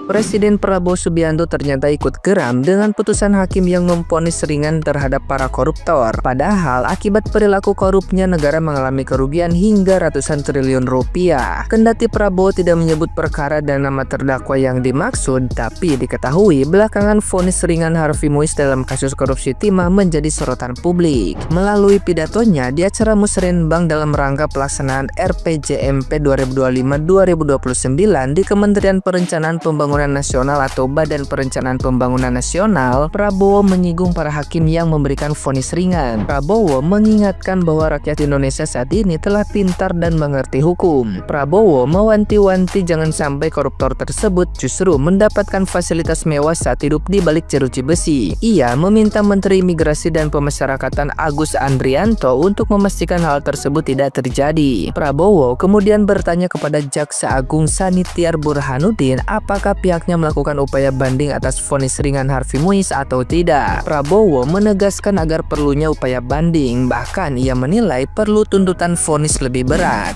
Presiden Prabowo Subianto ternyata ikut geram dengan putusan hakim yang memvonis ringan terhadap para koruptor. Padahal akibat perilaku korupnya negara mengalami kerugian hingga ratusan triliun rupiah. Kendati Prabowo tidak menyebut perkara dan nama terdakwa yang dimaksud, tapi diketahui belakangan vonis ringan Harvey Muiz dalam kasus korupsi timah menjadi sorotan publik. Melalui pidatonya di acara Musrenbang dalam rangka pelaksanaan RPJMP 2025-2029 di Kementerian Perencanaan Pembangunan Nasional atau Badan Perencanaan Pembangunan Nasional, Prabowo menyinggung para hakim yang memberikan vonis ringan. Prabowo mengingatkan bahwa rakyat Indonesia saat ini telah pintar dan mengerti hukum. Prabowo mewanti-wanti jangan sampai koruptor tersebut justru mendapatkan fasilitas mewah saat hidup di balik jeruji besi. Ia meminta Menteri Imigrasi dan Pemasyarakatan Agus Andrianto untuk memastikan hal tersebut tidak terjadi. Prabowo kemudian bertanya kepada Jaksa Agung Sanitiar Burhanuddin apakah pihaknya melakukan upaya banding atas vonis ringan Harvey Muiz atau tidak. Prabowo menegaskan agar perlunya upaya banding, bahkan ia menilai perlu tuntutan vonis lebih berat.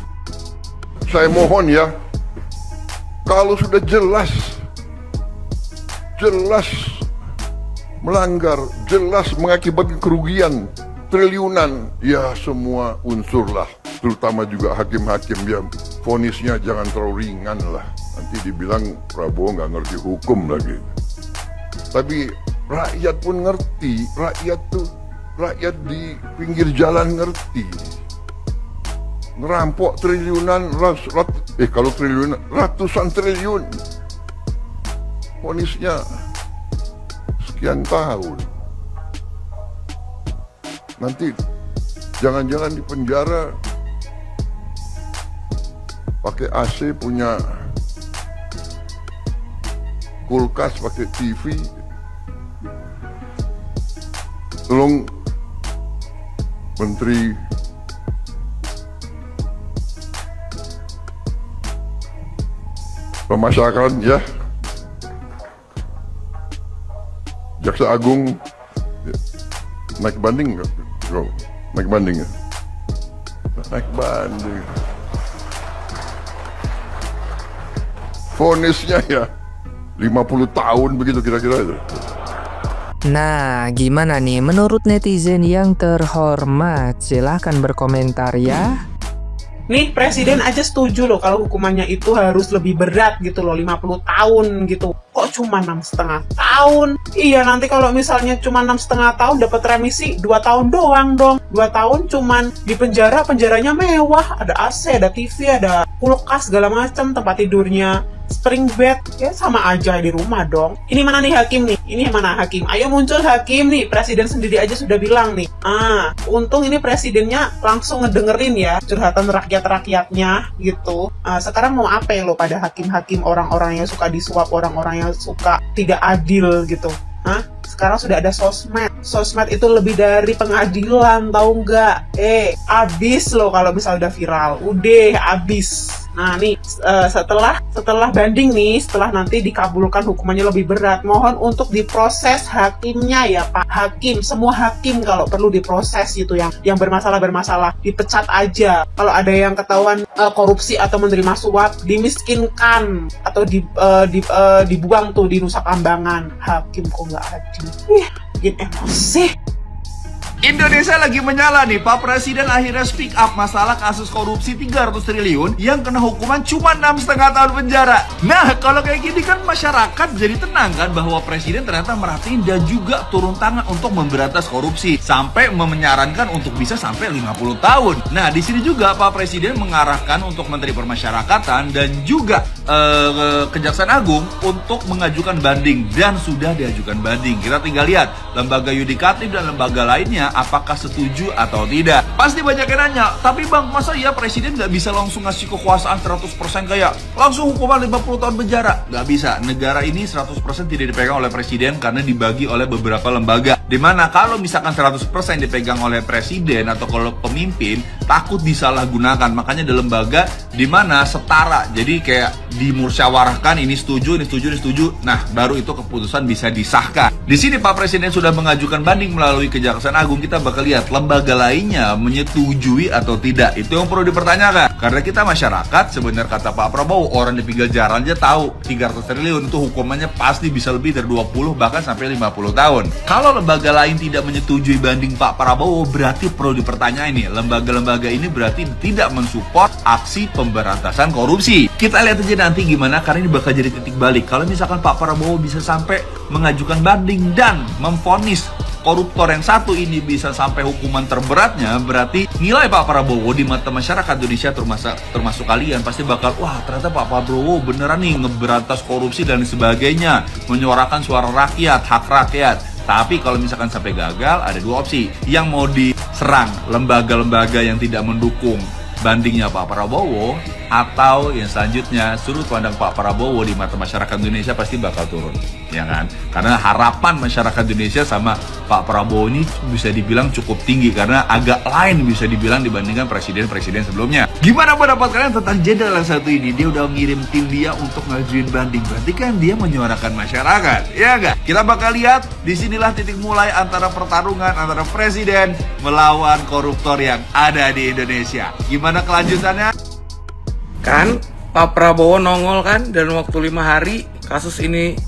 Saya mohon ya, kalau sudah jelas melanggar, jelas mengakibatkan kerugian triliunan, ya semua unsur lah, terutama juga hakim-hakim yang vonisnya jangan terlalu ringan lah. Nanti dibilang Prabowo nggak ngerti hukum lagi. Tapi rakyat pun ngerti, rakyat di pinggir jalan ngerti. Ngerampok triliunan, kalau triliunan, ratusan triliun. Vonisnya sekian tahun. Nanti jangan-jangan di penjara pakai AC, punya kulkas, pakai TV. Tolong Menteri Pemasyarakatan ya, Jaksa Agung naik banding nggak? Naik banding ya? Naik banding. Vonisnya ya 50 tahun begitu kira-kira itu. Nah, gimana nih menurut netizen yang terhormat? Silahkan berkomentar ya. Nih presiden aja setuju loh kalau hukumannya itu harus lebih berat gitu loh, 50 tahun gitu. Kok cuma 6,5 tahun? Iya, nanti kalau misalnya cuma 6,5 tahun dapat remisi 2 tahun doang dong. 2 tahun cuman di penjara, penjaranya mewah, ada AC, ada TV, ada kulkas segala macam, tempat tidurnya spring bed, ya sama aja di rumah dong. Ini mana nih hakim nih? Ini mana hakim? Ayo muncul hakim nih. Presiden sendiri aja sudah bilang nih. Untung ini presidennya langsung ngedengerin ya curhatan rakyat-rakyatnya gitu. Sekarang mau apa ya lo pada hakim-hakim, orang-orang yang suka disuap, orang-orang yang suka tidak adil gitu. Sekarang sudah ada sosmed. Sosmed itu lebih dari pengadilan, tahu nggak? Abis loh kalau misalnya udah viral. Udah, abis. Nah nih, setelah banding nih, setelah nanti dikabulkan hukumannya lebih berat, mohon untuk diproses hakimnya ya Pak Hakim. Semua hakim kalau perlu diproses gitu, yang bermasalah dipecat aja. Kalau ada yang ketahuan korupsi atau menerima suap, dimiskinkan atau dibuang tuh di Nusa Kambangan. Hakim kok nggak adil? Bikin emosi. Indonesia lagi menyala nih, Pak Presiden akhirnya speak up masalah kasus korupsi 300 triliun yang kena hukuman cuma 6,5 tahun penjara. Nah, kalau kayak gini kan masyarakat jadi tenang kan bahwa Presiden ternyata merhatiin dan juga turun tangan untuk memberantas korupsi. Sampai menyarankan untuk bisa sampai 50 tahun. Nah, di sini juga Pak Presiden mengarahkan untuk Menteri Pemasyarakatan dan juga Kejaksaan Agung untuk mengajukan banding, dan sudah diajukan banding. Kita tinggal lihat lembaga yudikatif dan lembaga lainnya apakah setuju atau tidak. Pasti banyak yang nanya, tapi Bang, masa ya Presiden nggak bisa langsung ngasih kekuasaan 100% kayak langsung hukuman 50 tahun penjara? Nggak bisa. Negara ini 100% tidak dipegang oleh Presiden karena dibagi oleh beberapa lembaga. Dimana kalau misalkan 100% dipegang oleh Presiden atau kalau pemimpin, takut disalahgunakan. Makanya ada lembaga di mana setara, jadi kayak dimusyawarahkan, ini setuju, ini setuju, ini setuju. Nah, baru itu keputusan bisa disahkan. Di sini Pak Presiden sudah mengajukan banding melalui Kejaksaan Agung. Kita bakal lihat lembaga lainnya menyetujui atau tidak. Itu yang perlu dipertanyakan. Karena kita masyarakat, sebenarnya kata Pak Prabowo, orang di pinggir jalan aja tahu 300 triliun itu hukumannya pasti bisa lebih dari 20 bahkan sampai 50 tahun. Kalau lembaga lain tidak menyetujui banding Pak Prabowo, berarti perlu dipertanyakan ini. Lembaga-lembaga ini berarti tidak mensupport aksi pemberantasan korupsi. Kita lihat aja nanti gimana, karena ini bakal jadi titik balik. Kalau misalkan Pak Prabowo bisa sampai mengajukan banding dan memvonis koruptor yang satu ini bisa sampai hukuman terberatnya, berarti nilai Pak Prabowo di mata masyarakat Indonesia termasuk kalian pasti bakal, wah ternyata Pak Prabowo beneran nih ngeberantas korupsi dan sebagainya, menyuarakan suara rakyat, hak rakyat. Tapi kalau misalkan sampai gagal, ada dua opsi. Yang mau diserang lembaga-lembaga yang tidak mendukung bandingnya Pak Prabowo, atau yang selanjutnya sudut pandang Pak Prabowo di mata masyarakat Indonesia pasti bakal turun, ya kan? Karena harapan masyarakat Indonesia sama Pak Prabowo ini bisa dibilang cukup tinggi, karena agak lain bisa dibilang dibandingkan presiden-presiden sebelumnya. Gimana pendapat kalian tentang jenderal yang satu ini? Dia udah ngirim tim dia untuk ngajuin banding, berarti kan dia menyuarakan masyarakat, ya enggak? Kita bakal lihat, disinilah titik mulai antara pertarungan antara presiden melawan koruptor yang ada di Indonesia. Gimana kelanjutannya? Kan Pak Prabowo nongol kan, dan waktu 5 hari kasus ini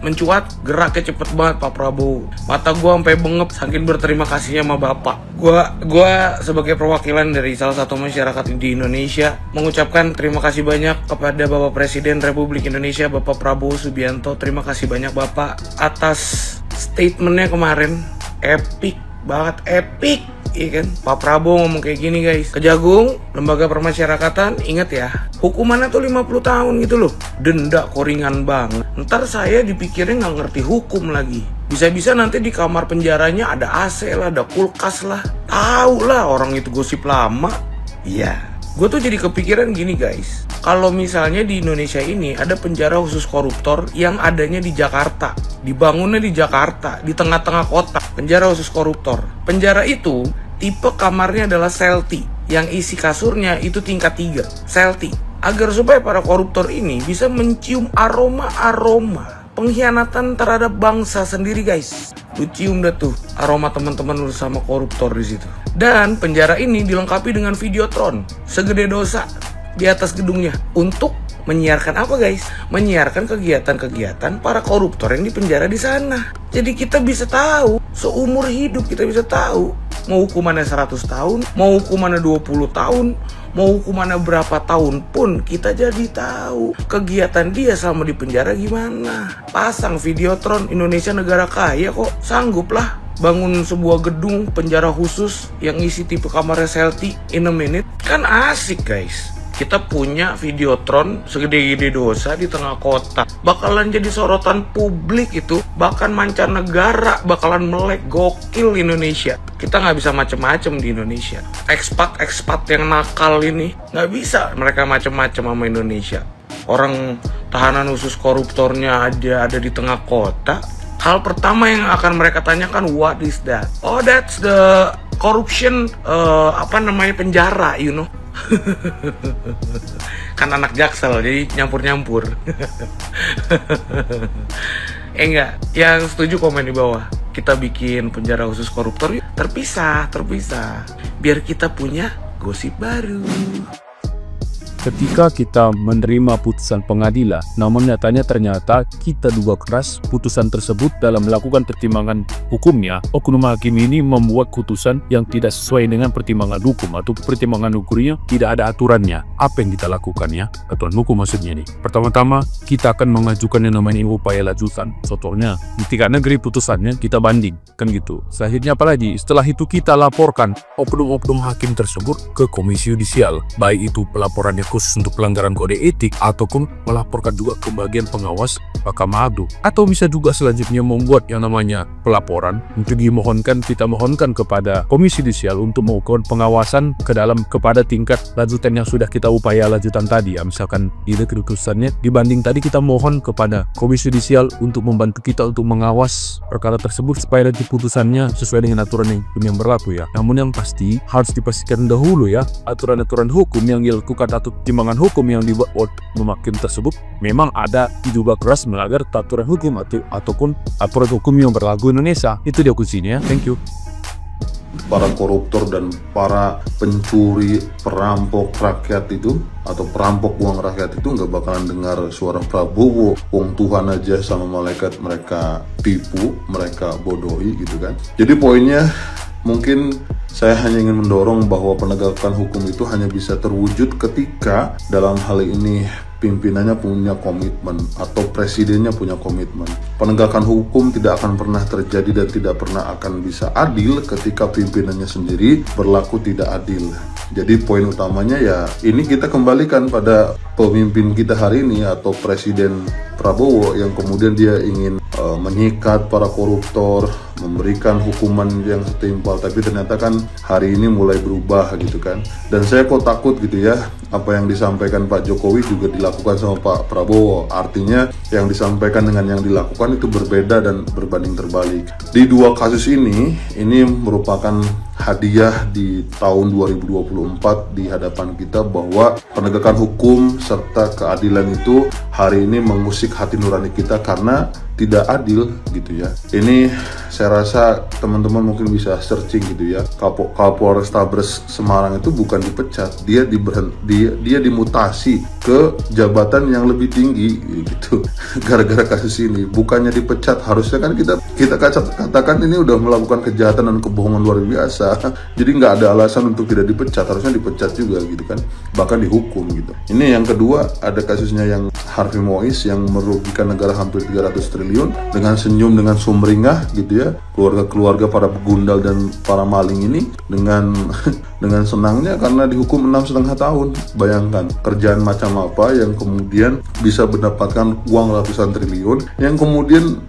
mencuat, geraknya cepet banget Pak Prabowo. Mata gua sampai bengep saking berterima kasihnya sama Bapak. Gua sebagai perwakilan dari salah satu masyarakat di Indonesia mengucapkan terima kasih banyak kepada Bapak Presiden Republik Indonesia, Bapak Prabowo Subianto. Terima kasih banyak Bapak atas statementnya kemarin. Epic banget, epic. Iya kan, Pak Prabowo ngomong kayak gini guys. Kejagung, lembaga permasyarakatan, ingat ya, hukumannya tuh 50 tahun gitu loh. Denda koringan banget. Ntar saya dipikirnya nggak ngerti hukum lagi. Bisa-bisa nanti di kamar penjaranya ada AC lah, ada kulkas lah. Tahu lah orang itu gosip lama. Iya, gue tuh jadi kepikiran gini guys. Kalau misalnya di Indonesia ini ada penjara khusus koruptor yang adanya di Jakarta, dibangunnya di Jakarta, di tengah-tengah kota, penjara khusus koruptor. Penjara itu tipe kamarnya adalah selti, yang isi kasurnya itu tingkat 3, selti. Agar supaya para koruptor ini bisa mencium aroma-aroma pengkhianatan terhadap bangsa sendiri guys. Lu cium dah tuh aroma teman-teman lu sama koruptor di situ. Dan penjara ini dilengkapi dengan videotron segede dosa di atas gedungnya untuk menyiarkan apa guys? Menyiarkan kegiatan-kegiatan para koruptor yang dipenjara di sana. Jadi kita bisa tahu, seumur hidup kita bisa tahu. Mau hukumannya 100 tahun, mau hukumannya 20 tahun, mau hukumannya berapa tahun pun kita jadi tahu kegiatan dia selama di penjara gimana. Pasang videotron, Indonesia negara kaya kok, sanggup lah bangun sebuah gedung penjara khusus yang isi tipe kamarnya selti in a minute. Kan asik guys. Kita punya videotron segede-gede dosa di tengah kota. Bakalan jadi sorotan publik itu. Bahkan mancanegara bakalan melek, gokil Indonesia. Kita nggak bisa macem-macem di Indonesia. Ekspat yang nakal ini nggak bisa mereka macem-macem sama Indonesia. Orang tahanan khusus koruptornya ada di tengah kota. Hal pertama yang akan mereka tanyakan, what is that? Oh, that's the corruption, penjara, you know. Kan anak Jaksel jadi nyampur-nyampur. Enggak, yang setuju komen di bawah. Kita bikin penjara khusus koruptor yuk. Terpisah biar kita punya gosip baru. Ketika kita menerima putusan pengadilan, namun nyatanya ternyata kita duga keras putusan tersebut dalam melakukan pertimbangan hukumnya, oknum hakim ini membuat putusan yang tidak sesuai dengan pertimbangan hukum atau pertimbangan hukumnya tidak ada aturannya. Apa yang kita lakukan ya? Aturan hukum maksudnya nih. Pertama-tama, kita akan mengajukan yang namanya upaya lanjutan. Contohnya, di tingkat negeri putusannya kita banding, kan gitu. Selanjutnya apalagi? Setelah itu kita laporkan oknum-oknum hakim tersebut ke Komisi Yudisial, baik itu pelaporannya khusus untuk pelanggaran kode etik, ataupun melaporkan juga ke bagian pengawas Mahkamah Agung. Atau bisa juga selanjutnya membuat yang namanya pelaporan untuk kita mohonkan kepada Komisi Yudisial untuk melakukan pengawasan ke dalam kepada tingkat lanjutan yang sudah kita upaya lanjutan tadi ya. Misalkan ide keputusannya dibanding tadi kita mohon kepada Komisi Yudisial untuk membantu kita untuk mengawas perkara tersebut supaya nanti putusannya sesuai dengan aturan yang berlaku ya. Namun yang pasti harus dipastikan dahulu ya, aturan-aturan hukum yang dilakukan atau timbangan hukum yang dibuat oleh hakim tersebut memang ada diduga keras melanggar aturan hukum ataupun aturan hukum yang berlaku Indonesia. Itu dia kuncinya. Thank you. Para koruptor dan para pencuri, perampok rakyat itu atau perampok uang rakyat itu nggak bakalan dengar suara Prabowo. Wong Tuhan aja sama malaikat mereka tipu, mereka bodohi gitu kan. Jadi poinnya mungkin saya hanya ingin mendorong bahwa penegakan hukum itu hanya bisa terwujud ketika dalam hal ini pimpinannya punya komitmen atau presidennya punya komitmen. Penegakan hukum tidak akan pernah terjadi dan tidak pernah akan bisa adil ketika pimpinannya sendiri berlaku tidak adil. Jadi poin utamanya ya ini kita kembalikan pada pemimpin kita hari ini atau Presiden Prabowo yang kemudian dia ingin menyikat para koruptor, memberikan hukuman yang setimpal, tapi ternyata kan hari ini mulai berubah gitu kan. Dan saya kok takut gitu ya, apa yang disampaikan Pak Jokowi juga dilakukan sama Pak Prabowo. Artinya yang disampaikan dengan yang dilakukan itu berbeda dan berbanding terbalik. Di dua kasus ini merupakan hadiah di tahun 2024 di hadapan kita bahwa penegakan hukum serta keadilan itu hari ini mengusik hati nurani kita karena tidak adil gitu ya. Ini saya rasa teman-teman mungkin bisa searching gitu ya. Kapolrestabes Semarang itu bukan dipecat, dia dimutasi ke jabatan yang lebih tinggi gitu. Gara-gara kasus ini, bukannya dipecat, harusnya kan kita katakan ini udah melakukan kejahatan dan kebohongan luar biasa. Jadi nggak ada alasan untuk tidak dipecat, harusnya dipecat juga gitu kan, bahkan dihukum gitu. Ini yang kedua, ada kasusnya yang Harvey Mois yang merugikan negara hampir 300 triliun dengan senyum, dengan sumringah gitu ya. Keluarga para begundal dan para maling ini dengan senangnya karena dihukum 6,5 tahun. Bayangkan kerjaan macam apa yang kemudian bisa mendapatkan uang ratusan triliun, yang kemudian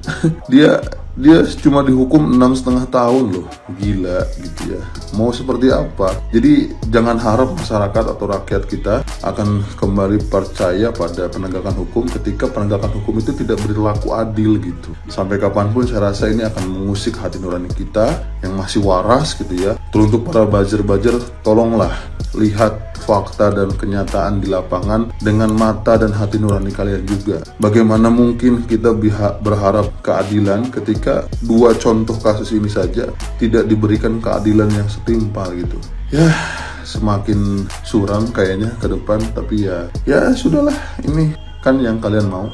dia cuma dihukum 6,5 tahun loh. Gila gitu ya. Mau seperti apa? Jadi jangan harap masyarakat atau rakyat kita akan kembali percaya pada penegakan hukum ketika penegakan hukum itu tidak berlaku adil gitu. Sampai kapanpun saya rasa ini akan mengusik hati nurani kita yang masih waras gitu ya. Teruntuk para buzzer-buzzer, tolonglah lihat fakta dan kenyataan di lapangan dengan mata dan hati nurani kalian juga. Bagaimana mungkin kita berharap keadilan ketika dua contoh kasus ini saja tidak diberikan keadilan yang setimpal gitu. Ya, semakin suram kayaknya ke depan, tapi ya sudahlah, ini kan yang kalian mau.